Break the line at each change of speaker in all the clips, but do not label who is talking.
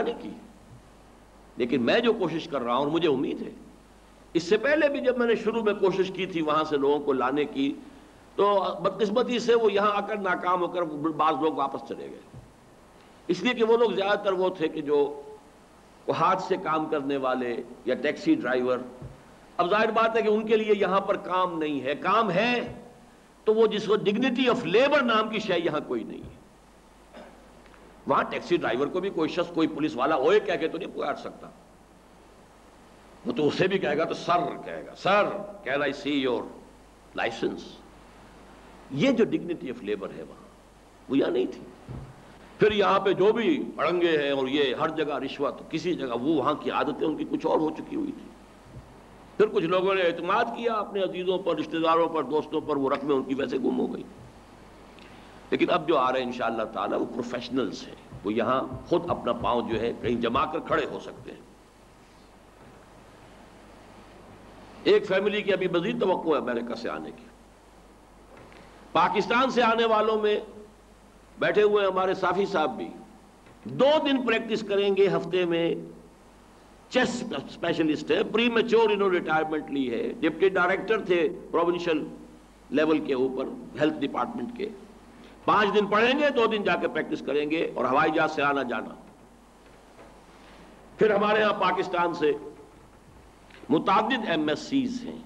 نہیں کی، لیکن میں جو کوشش کر رہا ہوں اور مجھے امید ہے، اس سے پہلے بھی جب میں نے شروع میں کوشش کی تھی وہاں سے لوگوں کو لانے کی، تو بدقسمتی سے وہ یہاں آ کر ناکام ہو کر بعض لوگ واپس چلے گئے، اس لیے کہ وہ لوگ زیادہ تر وہ تھے کہ جو ہاتھ سے کام کرنے والے یا ٹیکسی ڈرائیور. اب ظاہر بات ہے کہ ان کے لیے یہاں پر کام نہیں ہے، کام ہے تو وہ جس کو ڈگنیٹی آف لیبر نام کی شے یہاں کوئی نہیں ہے. وہاں ٹیکسی ڈرائیور کو بھی کوئی شخص، کوئی پولیس والا ہوئے کہہ کے تو نہیں پکار سکتا، وہ تو اسے بھی کہے گا تو سر کہے گا، sir can I see your license. یہ جو ڈگنیٹی آف لیبر ہے وہاں، وہ یہاں نہیں تھی. پھر یہاں پہ جو بھی اڑنگے ہیں اور یہ ہر جگہ رشوت، کسی جگہ وہ وہاں کی عادتیں ان کی کچھ اور ہو چکی ہوئی تھی. پھر کچھ لوگوں نے اعتماد کیا اپنے عزیزوں پر، رشتہ داروں پر، دوستوں پر، وہ رقمیں ان کی ویسے گم ہو گئی. لیکن اب جو آ رہے ہیں انشاءاللہ تعالی وہ پروفیشنلز ہیں، وہ یہاں خود اپنا پاؤں جو ہے کہیں جما کر کھڑے ہو سکتے ہیں. ایک فیملی کی ابھی مزید توقع ہے امریکہ سے آنے کی. پاکستان سے آنے والوں میں بیٹھے ہوئے ہمارے صافی صاحب بھی 2 دن پریکٹس کریں گے ہفتے میں. چیس اسپیشلسٹ ہے، پری میچور انہوں نے ریٹائرمنٹ لی ہے، ڈپٹی ڈائریکٹر تھے پروونشل لیول کے اوپر ہیلتھ ڈپارٹمنٹ کے. 5 دن پڑھیں گے، 2 دن جا کے پریکٹس کریں گے، اور ہوائی جہاز سے آنا جانا. پھر ہمارے ہاں پاکستان سے متعدد ایم ایس سیز ہیں،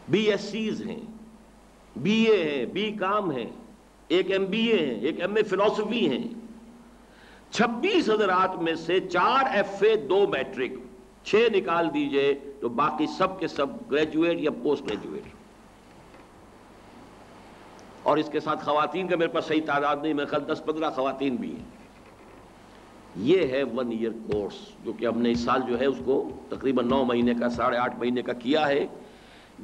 بی ایس سیز ہیں، بی اے ہیں، بی کام ہیں، ایک ایم بی اے ہیں، ایک ایم اے فلسفی ہیں. 26 حضرات میں سے 4 ایف اے، 2 میٹرک، 6 نکال دیجئے تو باقی سب کے سب گریجویٹ یا پوسٹ گریجویٹ. اور اس کے ساتھ خواتین کا میرے پاس صحیح تعداد نہیں، میرے خیال 10-15 خواتین بھی ہیں. یہ ہے 1 ایئر کورس جو کہ ہم نے اس سال جو ہے اس کو تقریباً 9 مہینے کا، 8.5 مہینے کا کیا ہے.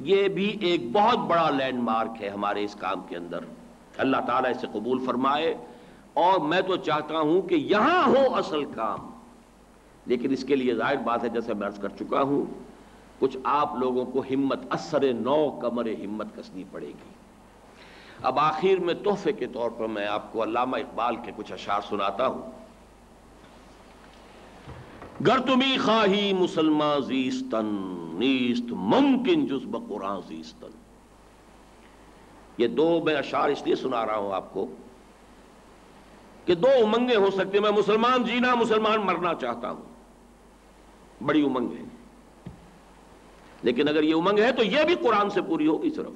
یہ بھی ایک بہت بڑا لینڈ مارک ہے ہمارے اس کام کے اندر. اللہ تعالیٰ اسے قبول فرمائے. اور میں تو چاہتا ہوں کہ یہاں ہو اصل کام، لیکن اس کے لیے ظاہر بات ہے جیسے میں عرض کر چکا ہوں، کچھ آپ لوگوں کو ہمت، اثر نو کمر ہمت کسنی پڑے گی. اب آخر میں تحفے کے طور پر میں آپ کو علامہ اقبال کے کچھ اشعار سناتا ہوں. گر تمی خواہی مسلمان زیستن، نیست ممکن جز بقرآن زیستن. یہ 2 میں اشعار اس لیے سنا رہا ہوں آپ کو کہ 2 امنگیں ہو سکتی ہیں. میں مسلمان جینا، مسلمان مرنا چاہتا ہوں، بڑی امنگ ہے. لیکن اگر یہ امنگ ہے تو یہ بھی قرآن سے پوری ہوگی صرف.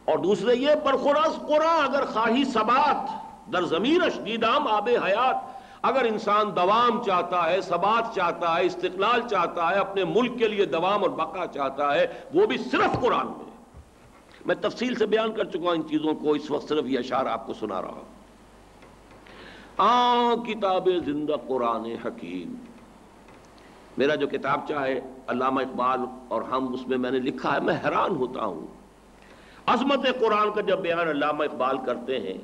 اور دوسرے یہ برخوراز قرآن اگر خواہی ثبات در ضمیر شدیدام آب حیات. اگر انسان دوام چاہتا ہے، ثبات چاہتا ہے، استقلال چاہتا ہے، اپنے ملک کے لیے دوام اور بقا چاہتا ہے، وہ بھی صرف قرآن میں. میں تفصیل سے بیان کر چکا ہوں ان چیزوں کو، اس وقت صرف یہ اشعار آپ کو سنا رہا ہوں. کتاب زندہ قرآن حکیم، میرا جو کتابچہ ہے علامہ اقبال اور ہم، اس میں میں نے لکھا ہے. میں حیران ہوتا ہوں عظمت قرآن کا جب بیان علامہ اقبال کرتے ہیں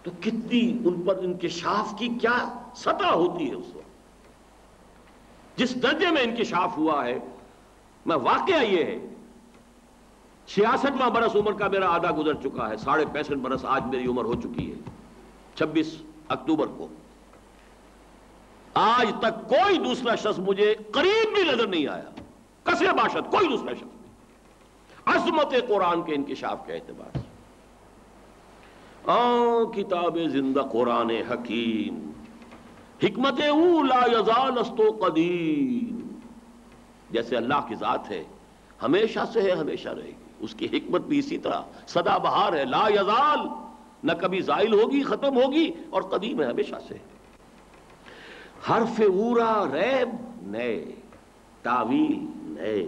تو کتنی ان پر انکشاف کی کیا سطح ہوتی ہے اس وقت، جس درجے میں انکشاف ہوا ہے. میں واقعہ یہ ہے 66واں برس عمر کا میرا آدھا گزر چکا ہے، 65.5 برس آج میری عمر ہو چکی ہے. 26 اکتوبر کو آج تک کوئی دوسرا شخص مجھے قریب بھی نظر نہیں آیا، کسے باشد کوئی دوسرا شخص نہیں، عظمت قرآن کے انکشاف کے اعتبار سے. کتاب زندہ قرآن حکیم، حکمت او لا یزال است قدیم. جیسے اللہ کی ذات ہے، ہمیشہ سے ہے، ہمیشہ رہے گی. اس کی حکمت بھی اسی طرح سدا بہار ہے، لا یزال، نہ کبھی زائل ہوگی، ختم ہوگی، اور قدیم ہے، ہمیشہ سے. حرف اورا ریب نئے، تعویل نئے.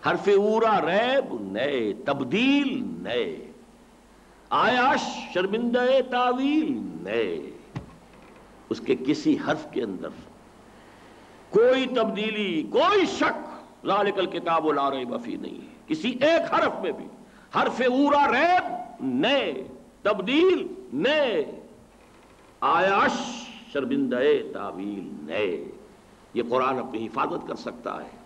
حرف اورا ریب نئے، تبدیل نئے. آیاش شرمندہ تعویل نئے. اس کے کسی حرف کے اندر کوئی تبدیلی، کوئی شک، ذالک الکتاب لا ریب فیہ نہیں ہے کسی ایک حرف میں بھی. حرف اورا ریب نئے، تبدیل نئے، آیاش شرمندہ تعویل نئے. یہ قرآن اپنی حفاظت کر سکتا ہے،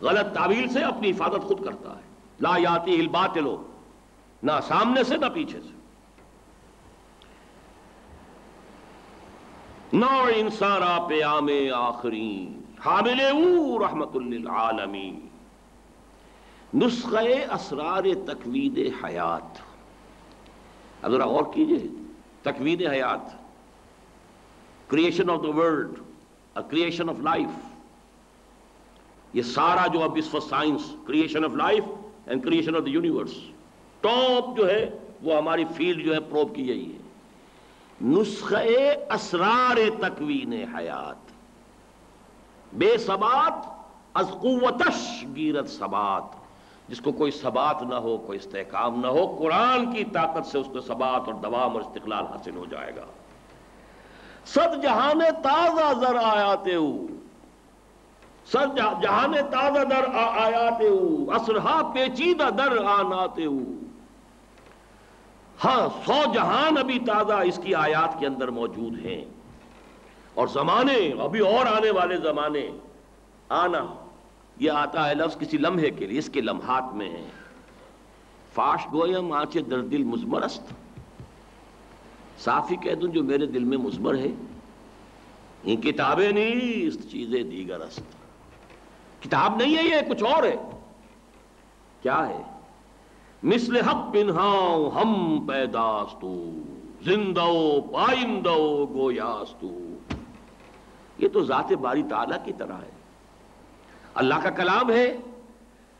غلط تعویل سے اپنی حفاظت خود کرتا ہے. لا یاتی الباطل، نہ سامنے سے نہ پیچھے سے. نوع انسان آپ عام آخرین حامل او رحمت للعالمین نسخہ اسرار تکوین حیات. اب ذرا غور کیجئے، تکوین حیات، creation of the world, creation of life, یہ سارا جو اب اس وقت science, creation of life and creation of the universe, top جو ہے وہ ہماری فیلڈ جو ہے پروب کی گئی ہے. نسخہ اسرار تکوین حیات، بے ثبات از قوتش گیرت ثبات، جس کو کوئی ثبات نہ ہو، کوئی استحکام نہ ہو، قرآن کی طاقت سے اس کو ثبات اور دوام اور استقلال حاصل ہو جائے گا. صد جہان تازہ در آیاتے ہو، صد جہان تازہ در آیاتے ہو، اسرہا پیچیدہ در آناتے ہو. ہاں 100 جہان ابھی تازہ اس کی آیات کے اندر موجود ہیں، اور زمانے ابھی اور آنے والے زمانے. آنا یہ آتا ہے لفظ کسی لمحے کے لیے، اس کے لمحات میں ہیں. فاش گویم آنچے در دل مزمر است، صافی کہہ دوں جو میرے دل میں مزمر ہے. یہ کتابیں نہیں اس چیزیں دیگر است، کتاب نہیں ہے، یہ کچھ اور ہے. کیا ہے؟ مثل حق پنہاؤ ہم پیداستو، زندہ پائندہ گویاستو. یہ تو ذات باری تعالیٰ کی طرح ہے، اللہ کا کلام ہے.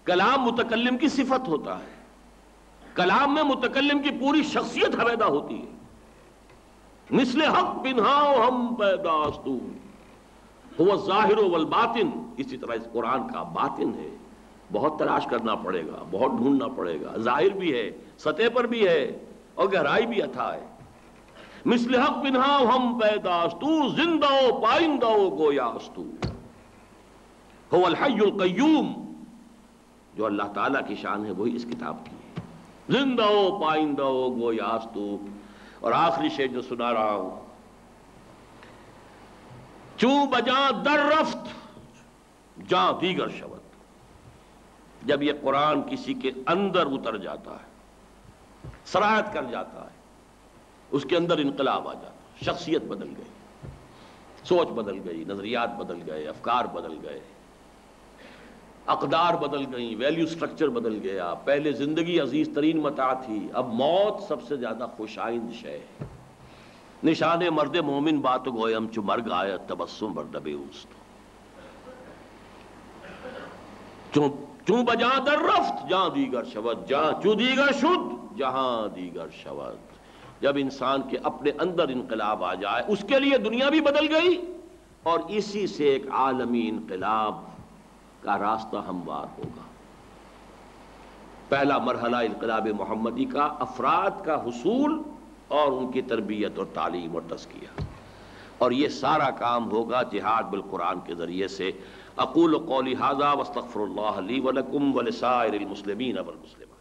کلام متکلم کی صفت ہوتا ہے، کلام میں متکلم کی پوری شخصیت حویدہ ہوتی ہے. مثل حق پنہاؤ ہم پیداستو هو الظاہر والباطن. اسی طرح اس قرآن کا باطن ہے، بہت تلاش کرنا پڑے گا، بہت ڈھونڈنا پڑے گا. ظاہر بھی ہے، سطح پر بھی ہے، اور گہرائی بھی اتھا ہے. مثل حق پنہاؤ ہم پیداستو، زندہ پائندہ گویاستو. هو الحی القیوم، جو اللہ تعالیٰ کی شان ہے وہی اس کتاب کی ہے. زندہ پائندہ گویاستو. اور آخری شعر جو سنا رہا ہوں، چوں بجاں در رفت جاں دیگر شود. جب یہ قرآن کسی کے اندر اتر جاتا ہے، سرایت کر جاتا ہے، اس کے اندر انقلاب آ جاتا ہے، شخصیت بدل گئی، سوچ بدل گئی، نظریات بدل گئے، افکار بدل گئے، اقدار بدل گئیں، ویلیو سٹرکچر بدل گیا. پہلے زندگی عزیز ترین متاع تھی، اب موت سب سے زیادہ خوشائند شے ہے. نشان مرد مومن بات گویم چو مرگ آیت تبسم بر لب اوست. چوں بجاں در رفت جہاں دیگر شود، جہاں چو دیگر شد جہاں دیگر شود. جب انسان کے اپنے اندر انقلاب آ جائے، اس کے لیے دنیا بھی بدل گئی، اور اسی سے ایک عالمی انقلاب کا راستہ ہموار ہوگا. پہلا مرحلہ انقلاب محمدی کا افراد کا حصول اور ان کی تربیت اور تعلیم اور تزکیہ، اور یہ سارا کام ہوگا جہاد بالقرآن کے ذریعے سے. اقول قولی ھذا واستغفر اللہ لی ولکم ولسائر المسلمین والمسلمات.